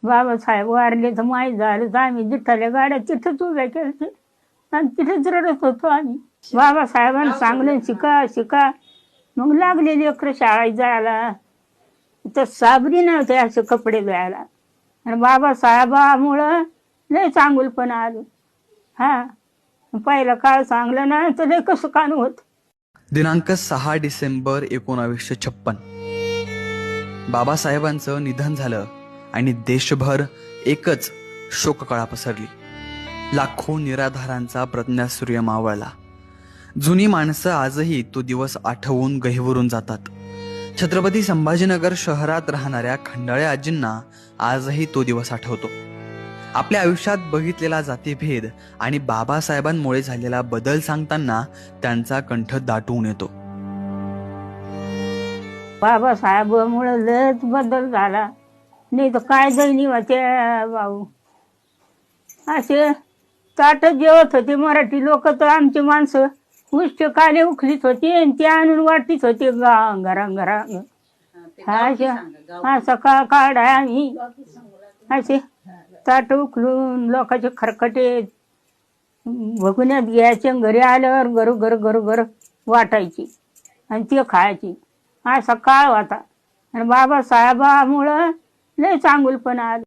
बाबासाहेब वारले तर माहीत झालं तर आम्ही जिठाल्या गाड्या तिथंच उभ्या केल्या आणि तिथेच रडत होतो आम्ही. बाबासाहेबांना सांगलं शिका शिका. मग लागले लेकरं शाळेत जायला. तर साबरी नव्हते असे कपडे धुवायला. आणि बाबासाहेबामुळं लय चांगुलपणा आलं. हा, पहिलं काळ चांगलं ना तर लय कसं कान होत. दिनांक 6 डिसेंबर 1956 बाबासाहेबांचं निधन झालं आणि देशभर एकच शोककळा पसरली. लाखो निराधारांचा प्रज्ञासूर्य मावळला. जुनी माणसं आजही तो दिवस आठवून गहिवरून जातात. छत्रपती संभाजीनगर शहरात राहणाऱ्या खंडाळे आजींना आजही तो दिवस आठवतो. आपल्या आयुष्यात बघितलेला जातीभेद आणि बाबासाहेबांमुळे झालेला बदल सांगताना त्यांचा कंठ दाटून येतो. बाबासाहेबामुळे लयच बदल झाला. नाही तर काय दैनी होते भाऊ. असे ताट जेवत होते मराठी लोक तर आमची माणसं उष्ट काले उखलीत होती आणि ते आणून वाटीत होते घरा. हा सकाळ काढा आम्ही असे ताट उखलून लोकांचे खरकटे भगुन्यात घ्यायचे. घरी आल्यावर घर वाटायची आणि ते खायची. असा काळ होता. आणि बाबासाहेबामुळं लय चांगुलपणा आलं.